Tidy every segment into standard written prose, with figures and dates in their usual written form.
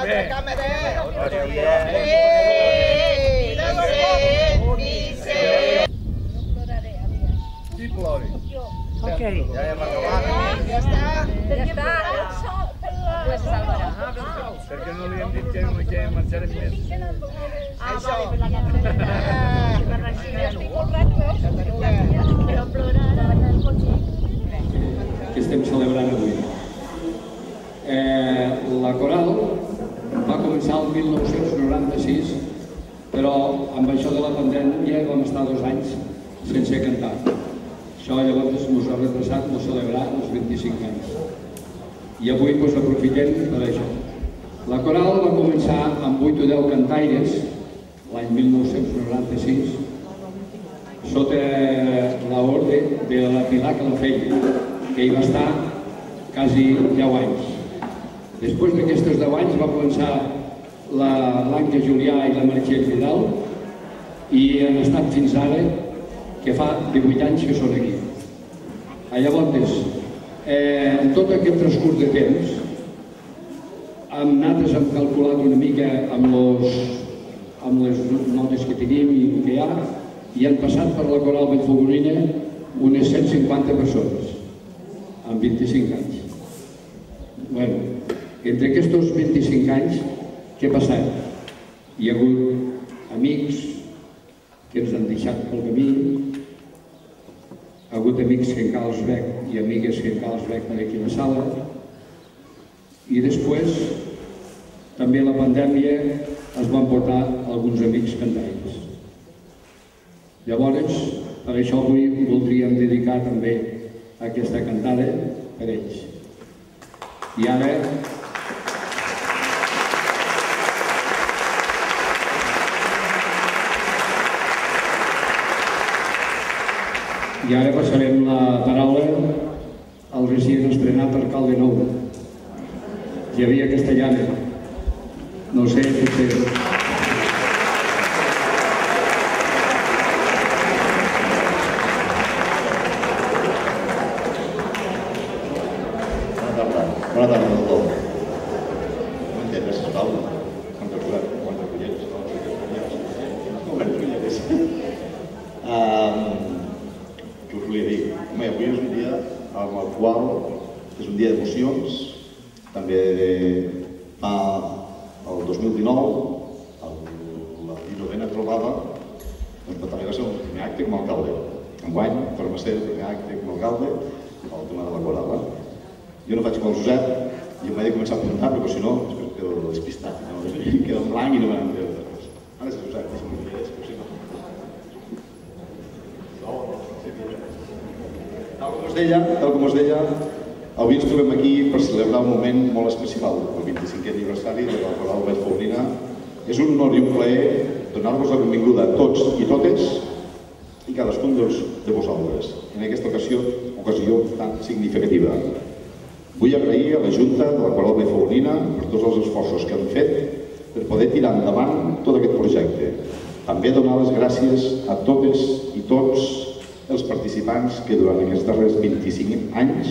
Qui plori? Ok. Ja hem acabat. Ja està. Perquè no li hem dit que ja marxarem més. Això. Que estem celebrant avui. La coral va començar el 1996, però amb això de la pandèmia vam estar 2 anys sense cantar. Això llavors ens ha retrasat no celebrar els 25 anys. I avui aprofitem per això. La coral va començar amb 8 o 10 cantaires l'any 1996 sota l'ordre de la Pilar Calafell, que hi va estar quasi 10 anys. Després d'aquestos 10 anys va començar la Blanca Julià i la Meritxell Vidal i han estat fins ara, que fa 18 anys que són aquí. Llavors, en tot aquest transcurs de temps, nosaltres hem calculat una mica amb les notes que tenim i el que hi ha, i han passat per la coral Vallfogona unes 150 persones, en 25 anys. Bueno, entre aquests 25 anys, què ha passat? Hi ha hagut amics que ens han deixat pel camí, ha hagut amics que encara els veig i amigues que encara els veig per aquí a la sala, i després també la pandèmia es van portar alguns amics cantaires. Llavors, per això avui voldríem dedicar també aquesta cantada per ells. I ara passarem la paraula al recient estrenat alcalde nou, Xavier Castellana. No sé, potser... Bona tarda a tothom. No entenc, gràcies, Pau. Quants culleres. Què us volia dir? Home, avui és un dia amb el qual és un dia d'emocions. També fa el 2019, la 19a trobada, doncs també va ser el primer acte com a alcalde. Enguany torna a ser el primer acte com a alcalde, el tema de la coral. Jo no faig com el Josep i em vaig de començar a apuntar, perquè si no, espero que quedo despistat. Quedo en blanc i no m'han de dir res. Ara és el Josep, deixa'm dir res, però si no. Tal com us deia, avui ens trobem aquí per celebrar un moment molt especial, el 25è aniversari de la coral Vallfogona. És un honor i un plaer donar-vos la benvinguda a tots i totes i cadascun de vosaltres en aquesta ocasió tan significativa. Vull agrair a la Junta de la Coral Vallfogona per tots els esforços que han fet per poder tirar endavant tot aquest projecte. També donar les gràcies a totes i tots els participants que durant aquests darrers 25 anys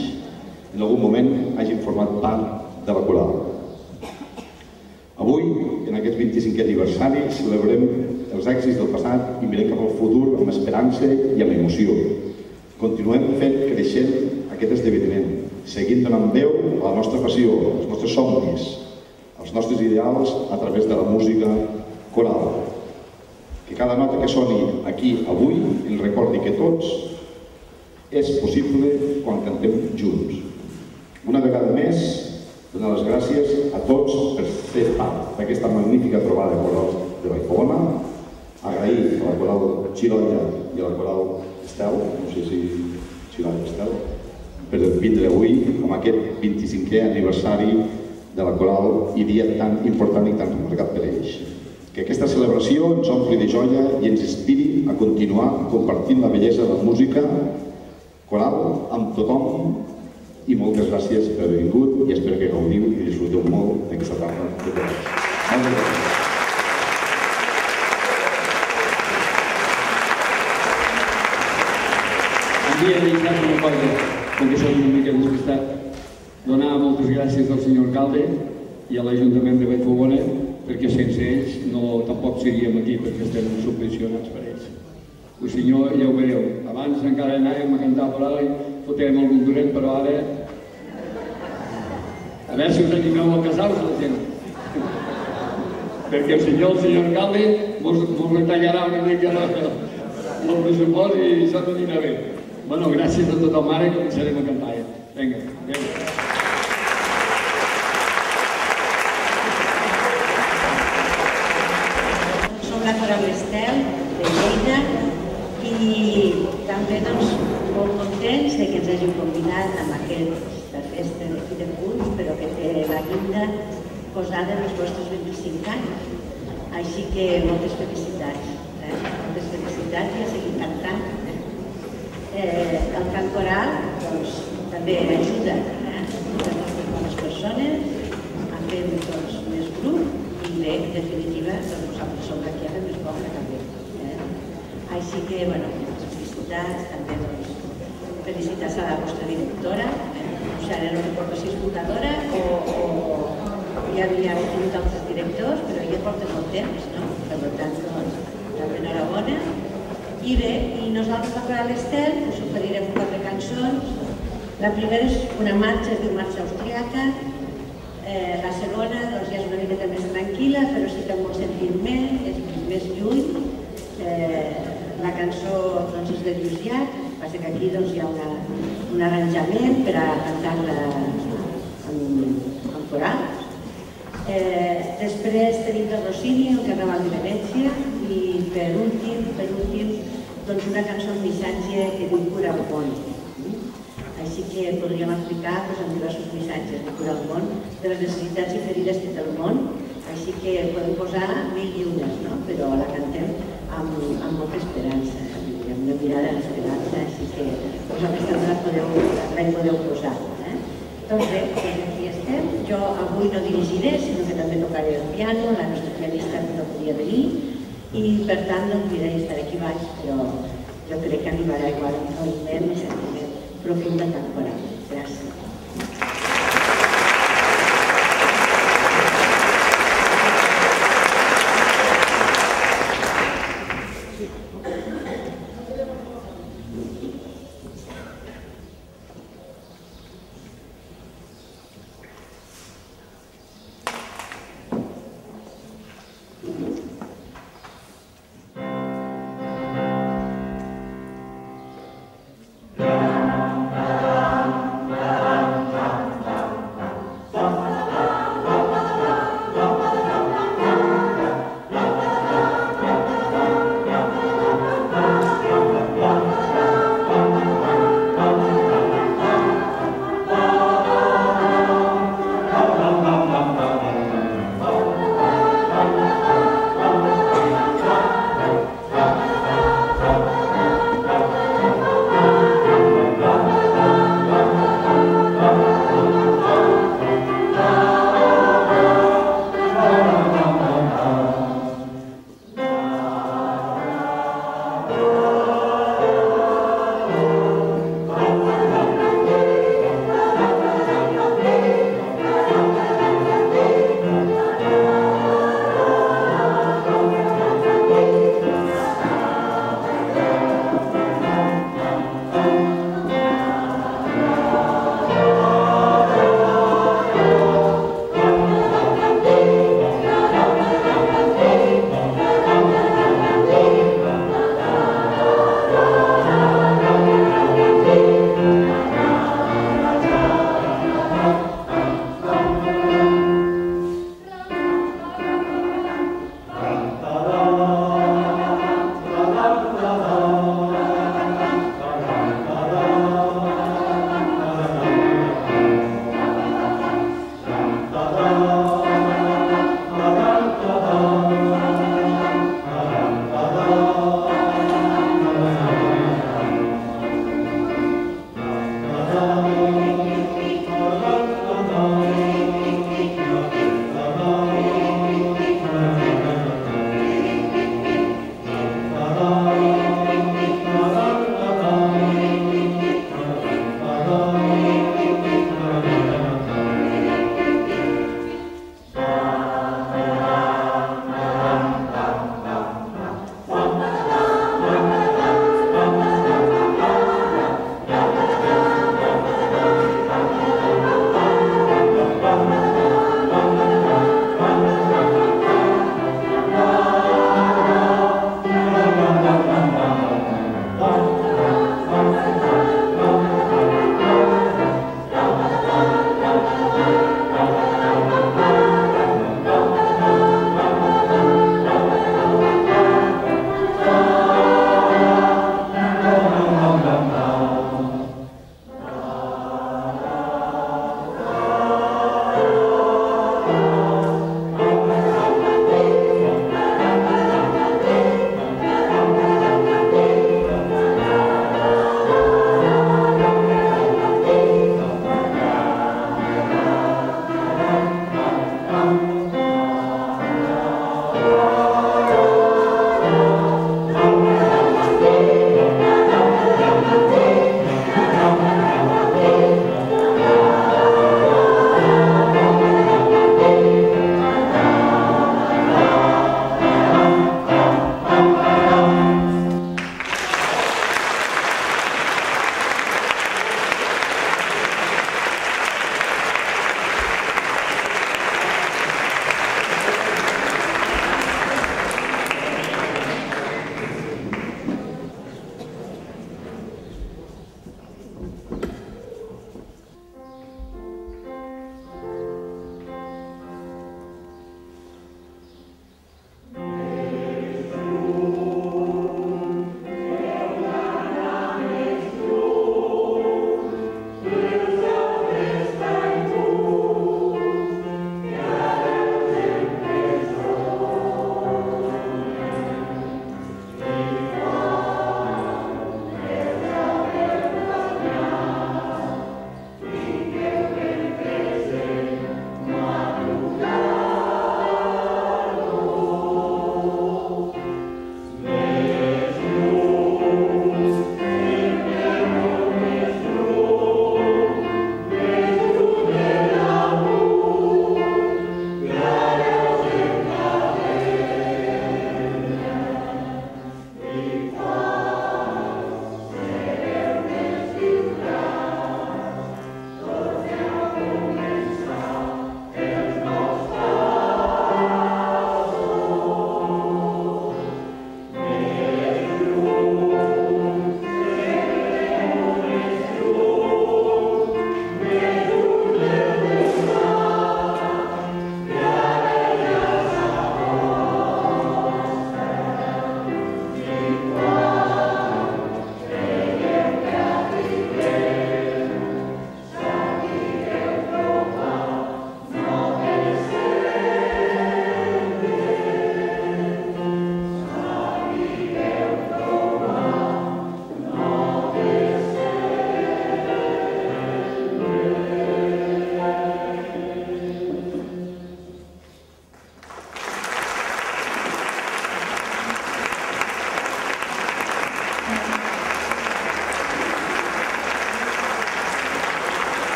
en algun moment hagin format part de la coral. Avui, en aquest 25è aniversari, celebrem els èxits del passat i mirem cap al futur amb esperança i amb emoció. Continuem fent creixent aquest esdeveniment, seguint donant veu a la nostra passió, als nostres somnis, als nostres ideals a través de la música coral. Que cada nota que soni aquí avui ens recordi que tots és possible quan cantem junts. Una vegada més, donar les gràcies a tots per ser part d'aquesta magnífica trobada coral de Vallfogona, agrair a la coral Xirolla i a la coral Estel, no sé si Xirolla Estel, per vindre avui amb aquest 25è aniversari de la coral i dia tan important i tan remarcat per ells. Que aquesta celebració ens ompli de joia i ens inspiri a continuar compartint la bellesa de la música coral amb tothom i moltes gràcies per haver vingut i espero que gaudiu i disfruteu molt d'aquesta tarda de tots. Moltes gràcies. Havia deixat una cosa, com que soc una mica despistat, donar moltes gràcies al senyor alcalde i a l'Ajuntament de Vallfogona, perquè sense ells tampoc seríem aquí, perquè estem subvencionats per ells. El senyor ja ho veieu, abans encara anàvem a cantar per ara i fotèiem algun dolent, però ara a veure si us animeu a casar-vos la gent. Perquè el senyor alcalde mos retallarà una mica el pressupost i això t'anirà bé. Bueno, gràcies a tothom, ara començarem a cantar. Vinga, adéu. Som la Coral Estel de Lleida i també molt contents que ens hàgiu convidat amb aquesta festa de fi de curs, però que té la guinda posada en els vostres 25 anys. Així que moltes felicitats. Moltes felicitats i a seguir cantant. El cant coral també ajuda a les persones a fer més grup i bé, en definitiva, nosaltres som aquí a fer més poble també. Així que, felicitats, també felicitats a la vostra directora, no sé, ara no recordo si és fundadora o ja havia tingut altres directors, però ja porten molt temps, no? Per tant, també enhorabona. I bé, nosaltres a Coral Estel us oferirem 4 cançons. La primera és una marxa, es diu Marxa Austriaca. La segona ja és una miqueta més tranquil·la, però sí que amb molt sentiment, és més lluny. La cançó és de Lluís Llach, passa que aquí hi ha un arranjament per a cantar-la en coral. Després tenim de Rossini, el Carnaval de Venècia, i per últim, una cançó amb missatge que diu Cura el món. Així que podríem explicar amb diversos missatges de Cura el món, de les necessitats i ferides que té el món, així que podem posar 1000 i unes, però la cantem amb molta esperança, amb una mirada d'esperança, així que vosaltres també la podeu posar. Doncs bé, aquí estem. Jo avui no dirigiré, sinó que també tocaré el piano, la nostra pianista no podia venir, i per tant no podré estar aquí baix, però jo crec que arribarà igual un moviment i sentiment profund de cant coral. Gràcies. La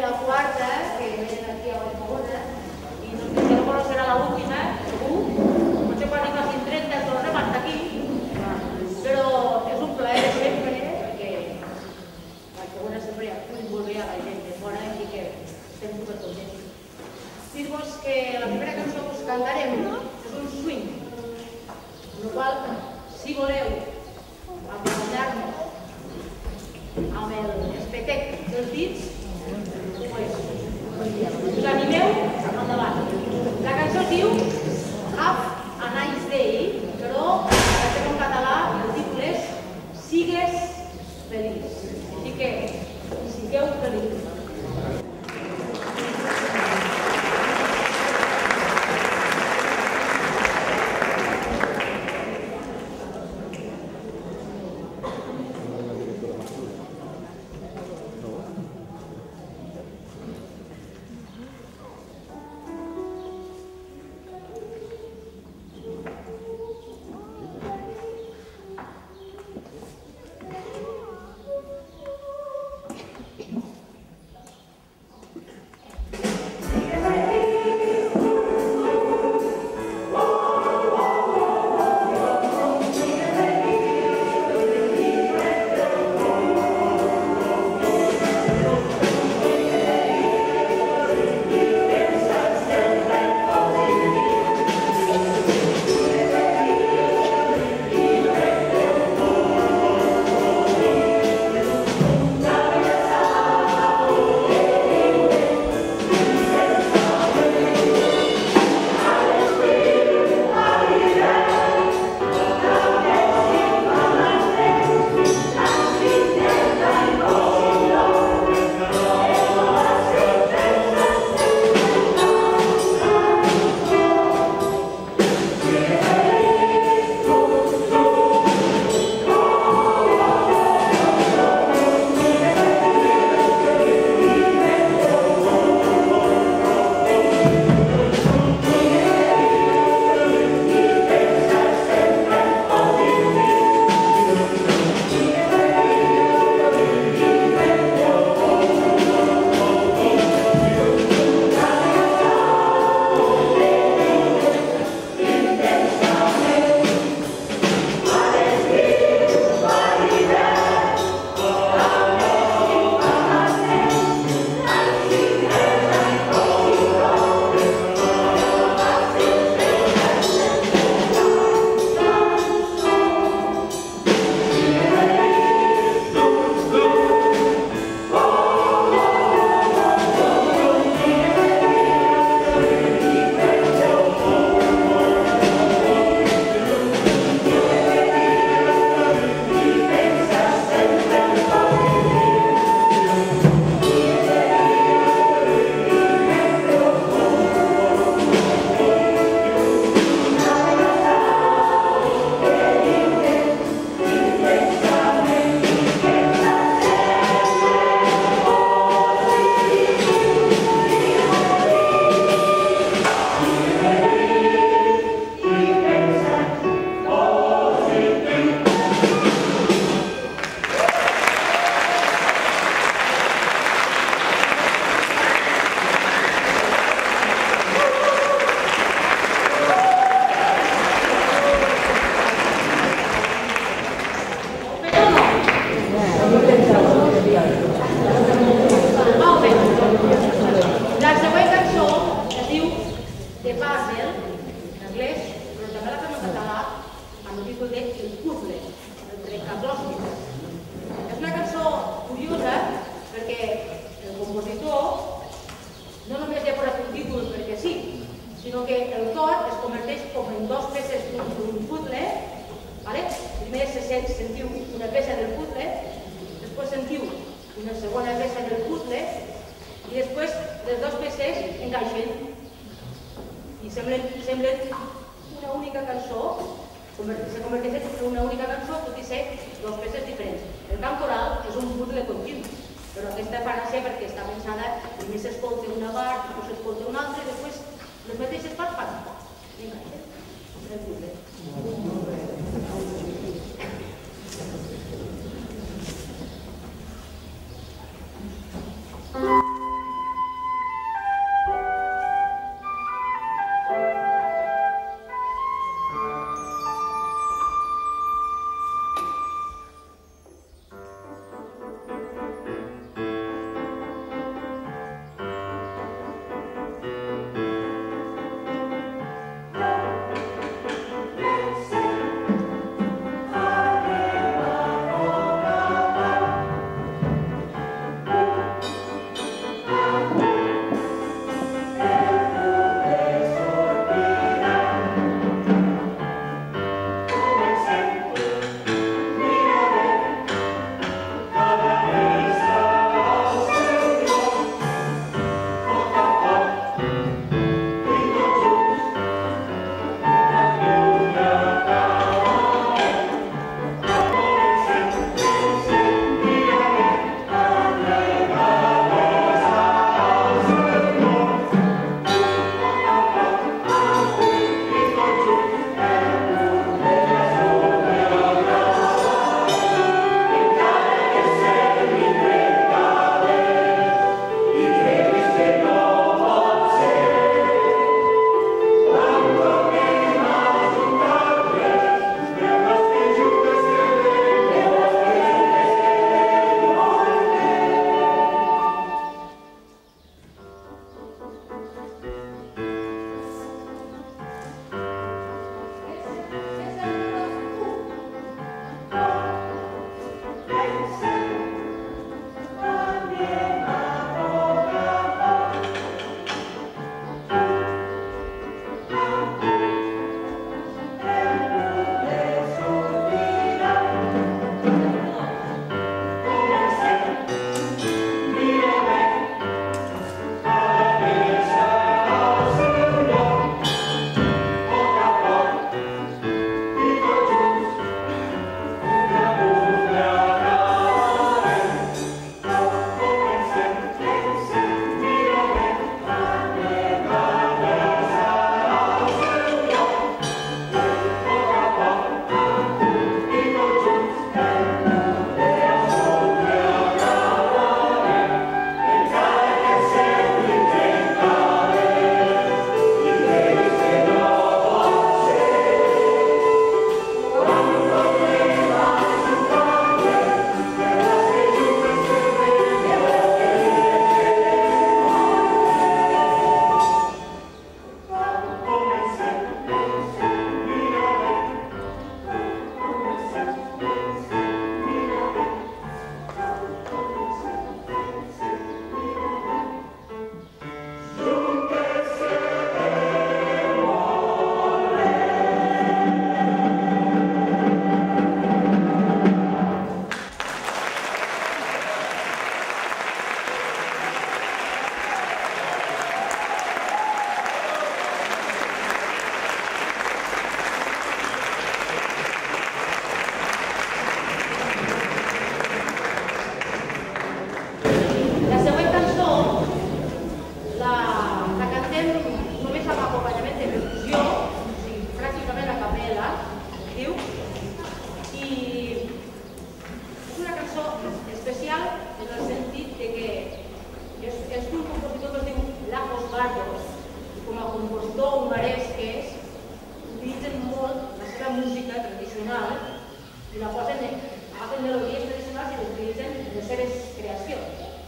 la quarta, que venen aquí a Barcelona, i no sé si no serà l'última, segur, potser quan hi passin 30 tornem hasta aquí, però és un plaer sempre, perquè Barcelona sempre acull molt bé a la gent de fora i que estem supercontents. Dir-vos que la primera cançó que us cantarem és un swing, amb la qual, si voleu acompanyar-nos amb l'espetec dels dits, us animeu endavant. La cançó es diu Have a Nice Day, però la fem en català i el títol és Sigues feliç. Així que sigueu feliços.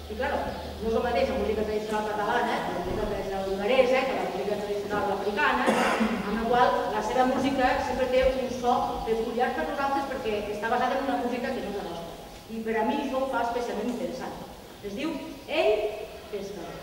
I clar, no és el mateix la música tradicional catalana, la música tradicional hongaresa, que la música tradicional africana, amb la qual la seva música sempre té un so peculiar per nosaltres perquè està basada en una música que no és la nostra. I per a mi això ho fa especialment interessant. Es diu Ell Pescador.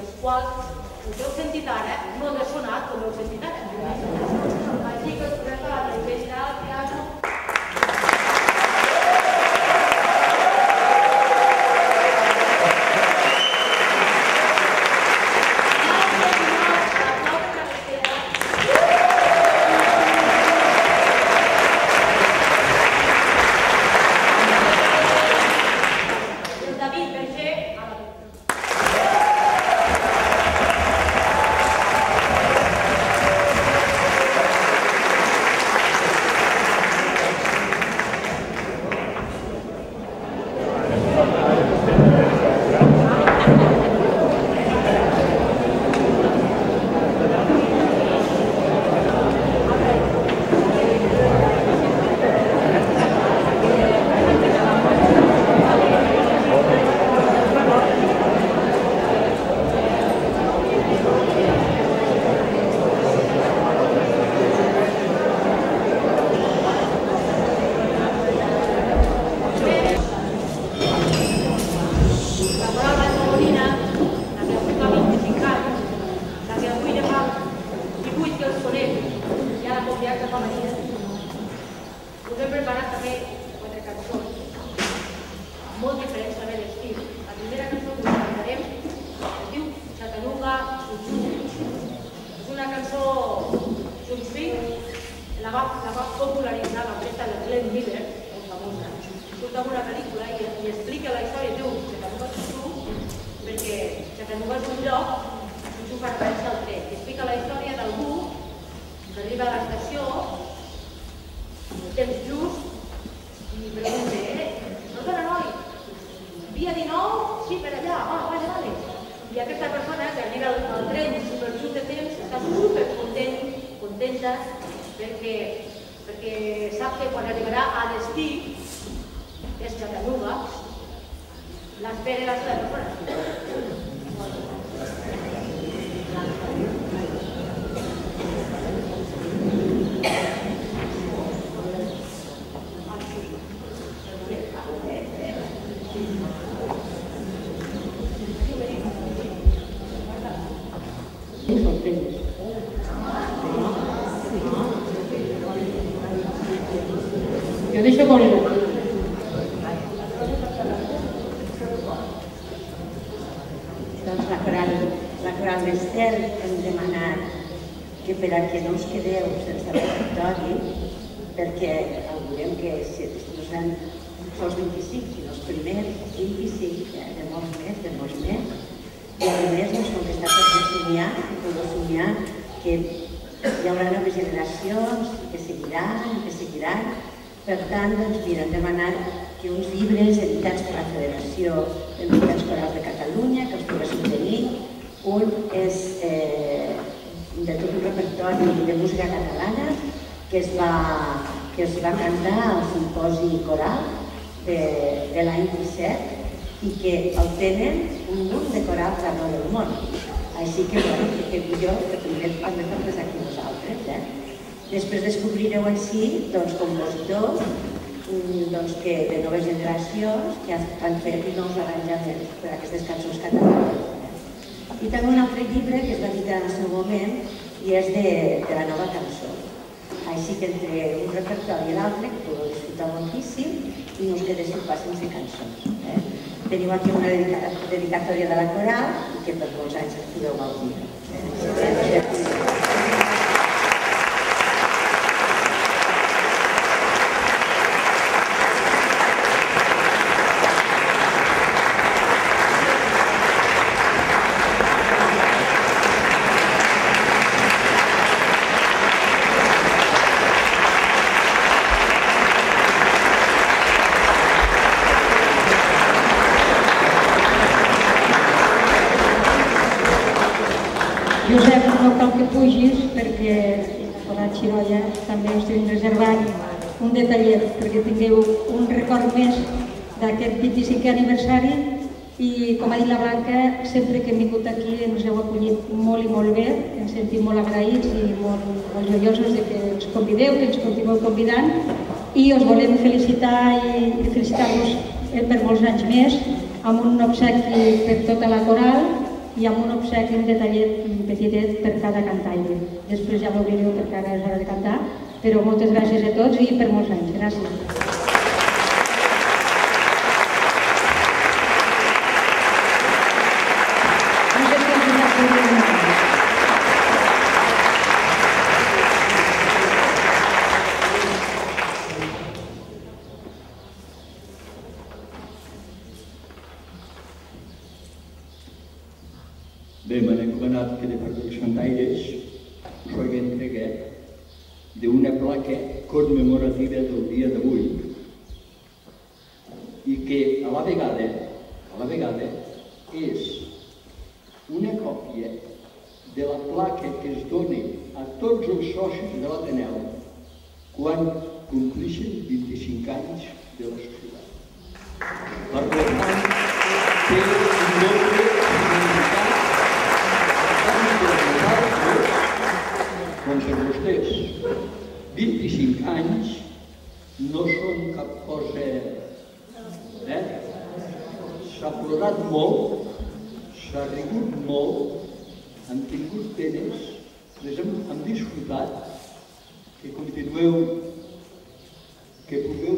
els quals el que heu sentit ara no ha sonat com heu sentit ara. Així que us prepara la orquestra al piano. Us he preparat també 4 cançons, molt diferents també d'estil. La primera cançó que us cantarem es diu Chattanooga Choo-Choo. És una cançó Chuck Swing, la va popularitzar l'orquestra de Glenn Miller, molt famosa. Surt en una pel·lícula i explica la història, diu Chattanooga Choo-Choo, perquè Chattanooga és un lloc, Choo-Choo fa referència al tren. Explica la història d'algú que arriba a l'estació, temps just, i pregunta, no dona noi? Via 19? Sí, per allà, vale. I aquesta persona que arriba al tren super just de temps està super contenta perquè sap que quan arribarà a destí, que és Chattanooga, l'espera la seva persona. Jo deixo con ella. Doncs la coral d'Estel hem demanat que per a que no us quedeu sense repertori, perquè veurem que no seran sols 25, sinó els primers 25, de molts més, i a més, com que està per somiar, que hi haurà noves generacions que seguiran. Per tant, mira, hem demanat que uns llibres editats per la Federació d'Entitats Corals de Catalunya, que els poguéssim tenir. Un és de tot un repertori de música catalana que es va cantar al simposi coral de l'any 17 i que el tenen un munt de corals arreu del món. Així que, que millor que primer hem de fer-les aquí nosaltres. Després descobrireu així compositors de noves generacions que han fet nous arranjaments per a aquestes cançons catalanes. I també un altre llibre que es va editar en el seu moment i és de la nova cançó. Així que entre un repertori i l'altre, que podeu disfrutar moltíssim i no us quedéssiu pas sense cançons. Teniu aquí una dedicatòria de la coral i que per molts anys podeu gaudir. Josep, no cal que pugis perquè a la Xirolla també estem reservant un detallet perquè tingueu un record més d'aquest 25è aniversari i, com ha dit la Blanca, sempre que hem vingut aquí ens heu acollit molt i molt bé, ens sentim molt agraïts i molt joiosos de que ens convideu, que ens continueu convidant i us volem felicitar i felicitar-vos per molts anys més amb un obsequi per tota la coral i amb un obsequi, un detallet petitet per cada cantaire. Després ja l'obrireu perquè ara és hora de cantar, però moltes gràcies a tots i per molts anys. Gràcies. Bé, m'han encomanat que de part dels cantaires us ho entregué d'una placa commemorativa del dia d'avui i que a la vegada és una còpia de la placa que es dona a tots els socis de l'Ateneu quan complixen 25 anys de la societat. Per tant, té un doble significat com per vostès. 25 anys no són cap cosa... S'ha plorat molt, s'ha rigut molt, han tingut penes, les hem disfrutat, que continueu, que pugueu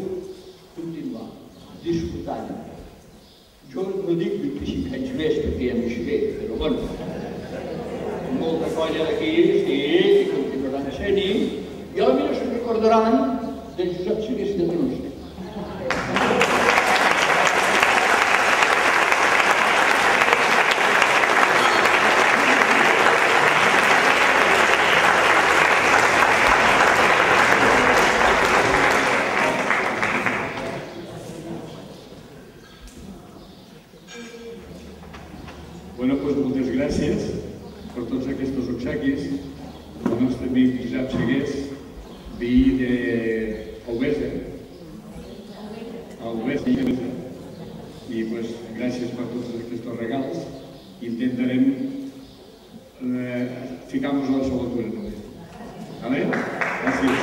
continuar disfrutant. Jo no dic 25 anys més perquè ja m'ho sé, però bueno, molta colla d'aquí, sí, i continuaran sent-hi, i potser se'n recordaran del Josep Segués de Renúncia. Bueno, doncs moltes gràcies per tots aquests obsequis. El nostre amic Josep Segués, veí d'Albesa, i gràcies per tots aquests regals. Intentarem ficar-nos a la seva altura també. Gràcies.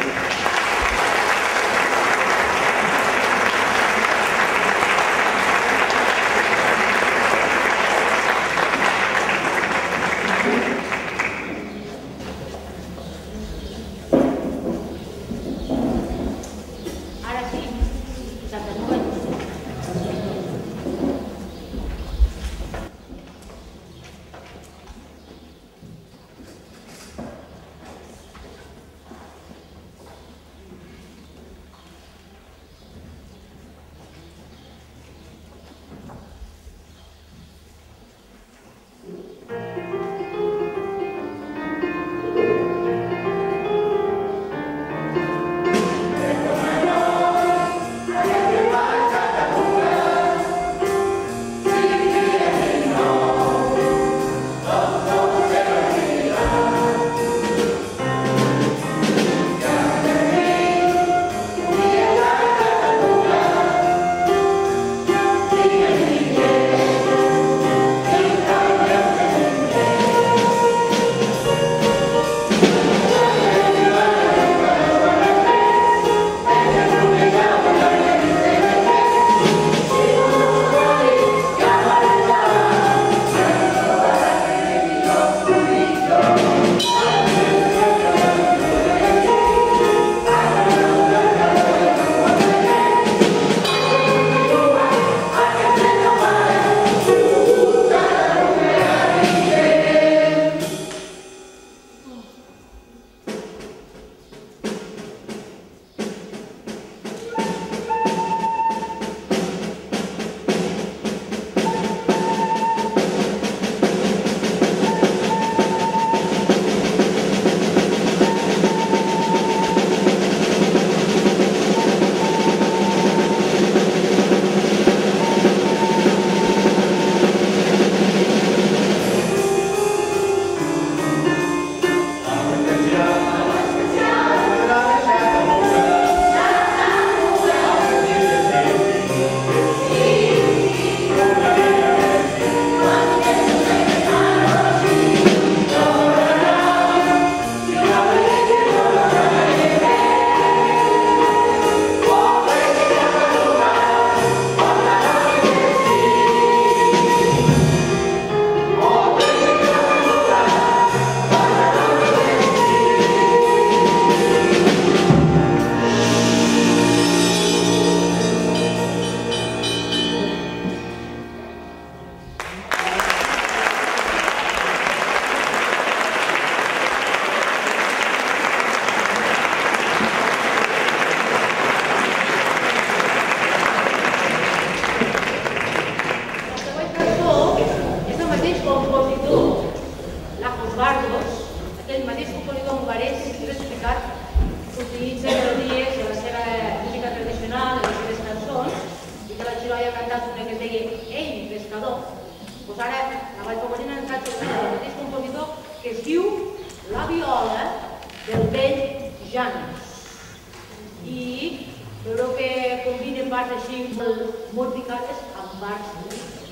molt picades amb bars,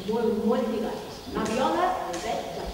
molt picades. La viola, el veig, ja.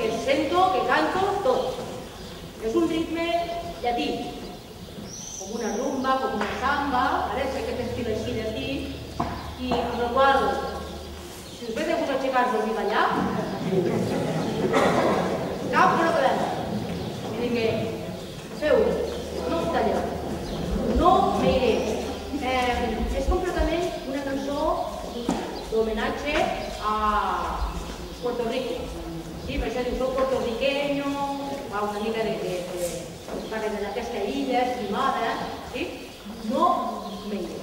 que sento, que canto, tot. És un ritme llatí, com una rumba, com una samba, sé que t'estil així d'aquí, i amb el qual, si us ve de gust aixecar-vos i ballar, cap problema. I dic que, feu, no us talleu, no m'iré. És completament una cançó d'homenatge a Puerto Rico. Sí, per això diu, soc puertorriqueño, va una mica de parlen d'aquesta illa estimada, sí? No m'iré.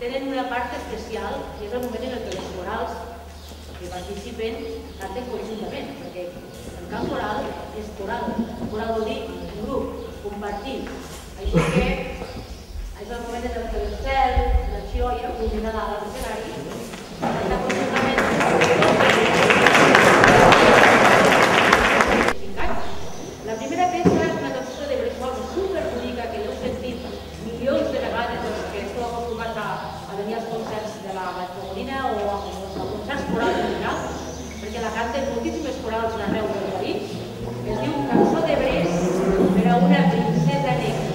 tenen una part especial, que és el moment en què les corals que participen canten conjuntament, perquè el cant coral és coral. Coral vol dir grup, compartir. Així que és el moment en què el cel, la xioia, pugen a dalt a l'escenari, cantar conjuntament. La primera peça és una cançó de bressol superbonica que l'heu sentit milions de vegades els que esteu acostumats a venir als concerts de la Vallfogolina o als concerts corals en general, perquè la canten moltíssimes corals d'arreu del país. Es diu Cançó de Brés per a una princesa negra.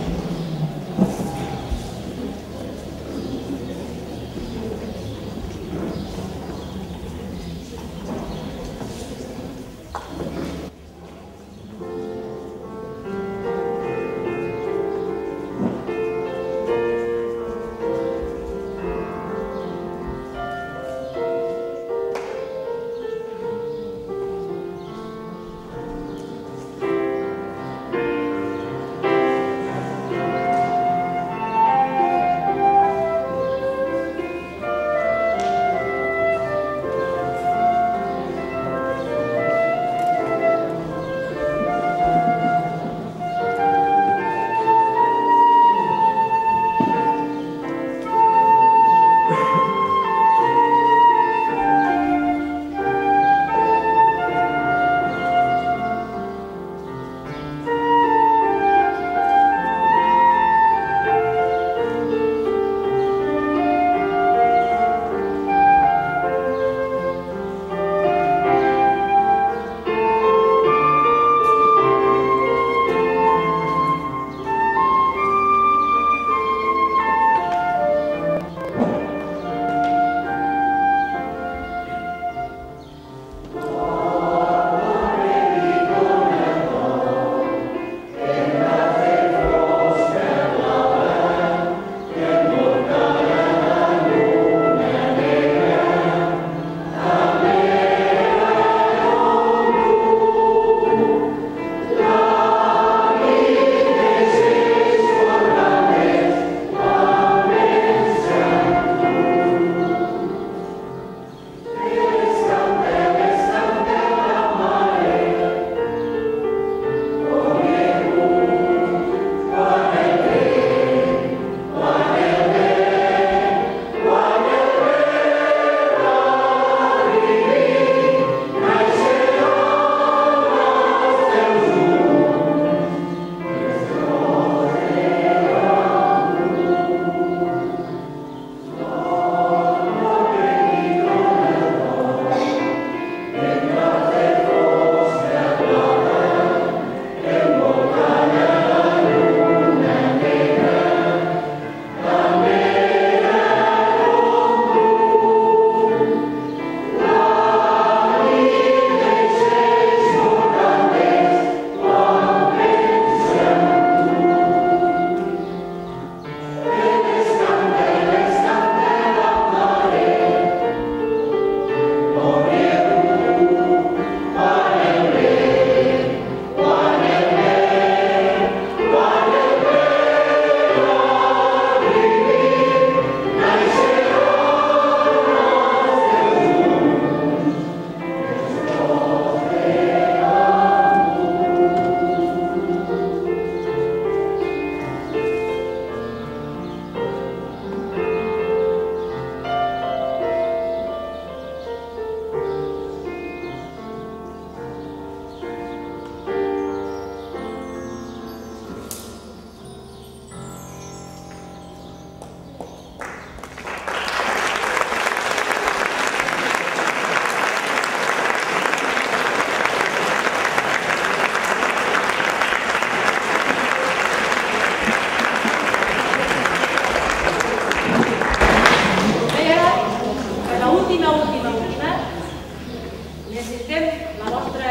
necessitem la vostra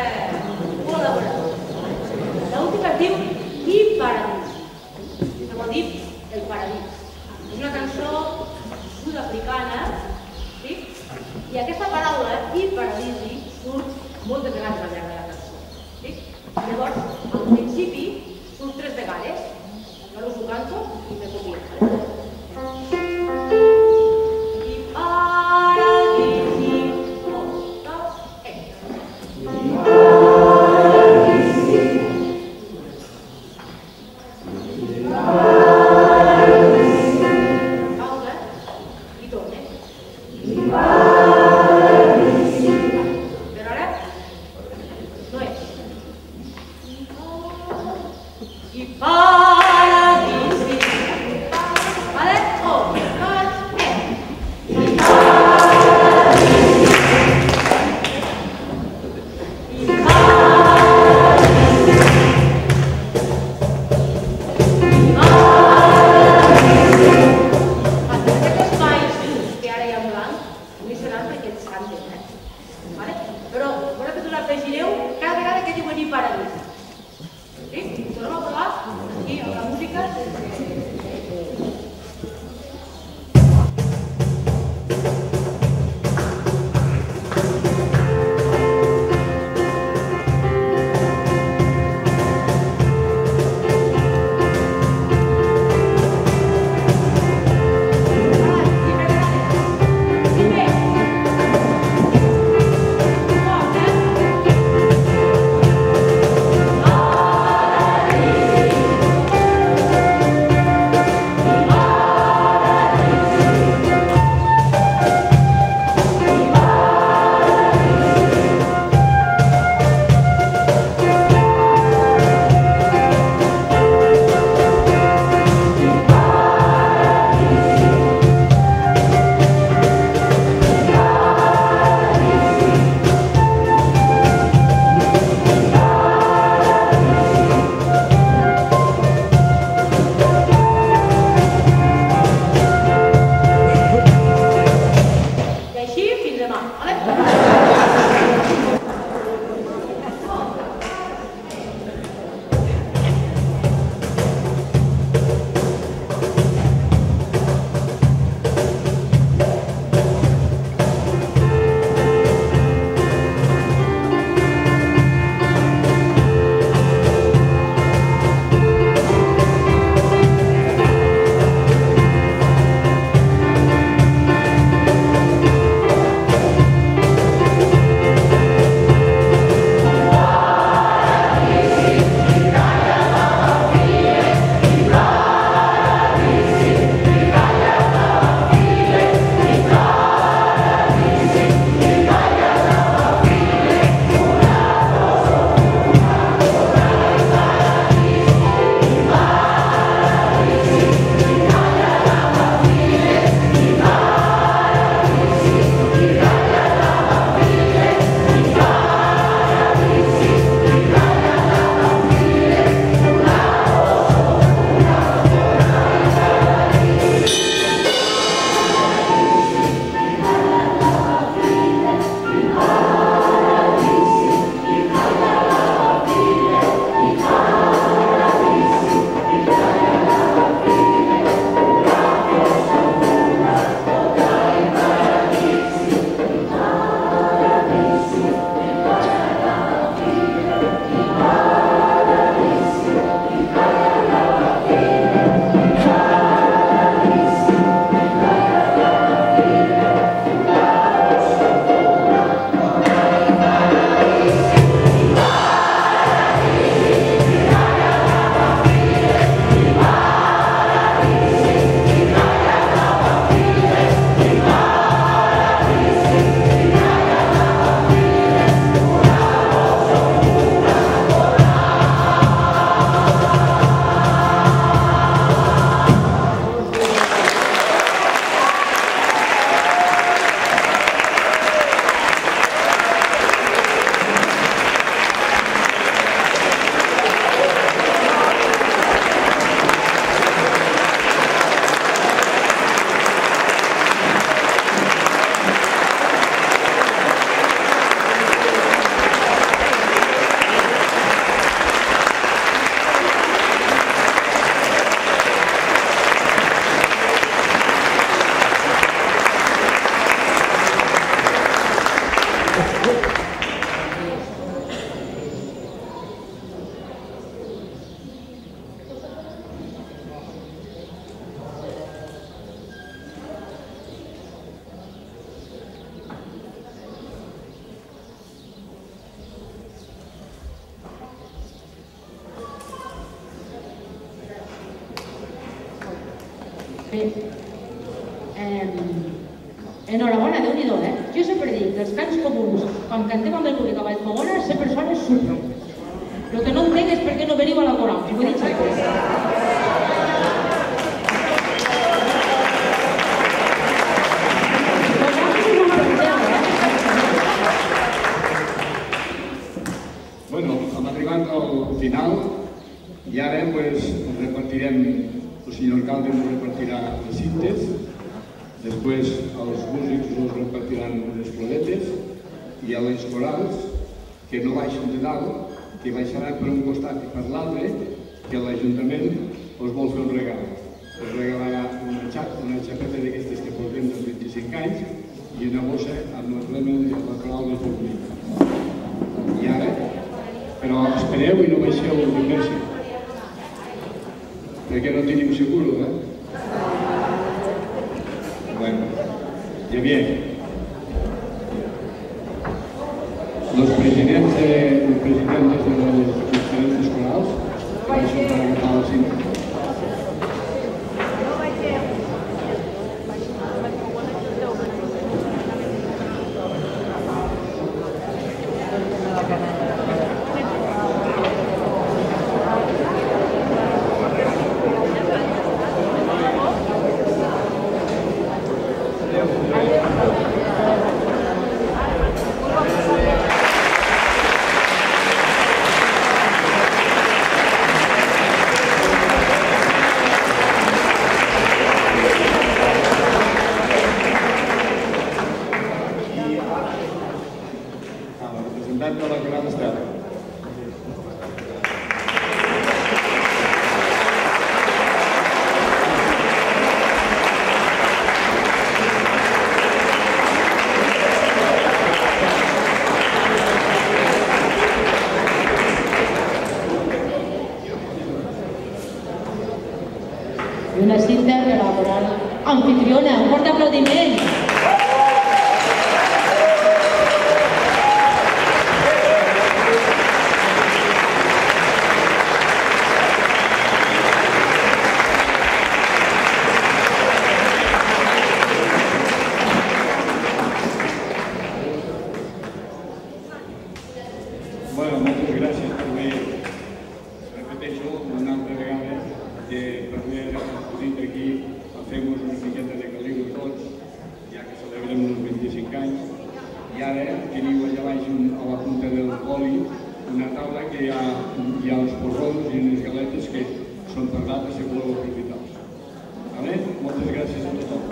col·laboració. L'última es diu I Paradís, que vol dir el paradís. És una cançó sud-africana, i aquesta paraula, I Paradisi, surt moltes vegades al llarg de la cançó. Llavors, al principi, surt 3 vegades. Jo us ho canto i me copio. I Paradisi, 1, 2, 3. Bé, enhorabona, Déu-n'hi-do, eh? Jo sempre dic que els cants comuns, quan cantem amb el públic a Vallfogona, les persones surten. El que no entenc és per què no veniu a la coral, us ho he dit sempre. Bueno, hem arribat al final i ara repartirem, el senyor alcalde ens repartirà les cintes, després els músics ens repartiran les floretes i a les corals, que no baixen de dalt, que baixaran per un costat i per l'altre, que l'Ajuntament us vol fer un regal. Us regalarà una xapeta d'aquestes que portem dels 25 anys i una bossa amb l'emblema de la coral de públic. I ara, però espereu i no baixeu de pressa, perquè no tenim seguro, eh? Bueno, ja bien. Los presidentes de las diferentes corals van a agafar la cinta. Una cinta de la coral anfitriona. Un fort aplaudiment. Bueno, moltes gràcies també. Repeteixo una altra vegada que per haver acudit aquí a fer-nos una miqueta de caliu tots, ja que celebrem els 25 anys. I ara teniu allà baix a la punta del poli una taula que hi ha els porrons i unes galetes que són per data si voleu aprofitar-los. Moltes gràcies a tothom.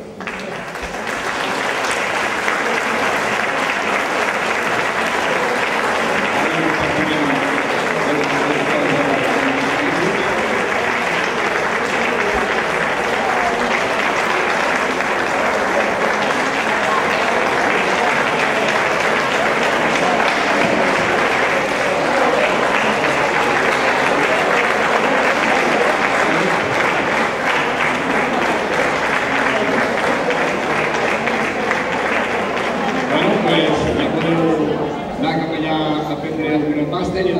Anar cap allà a prendre alguna pasta i a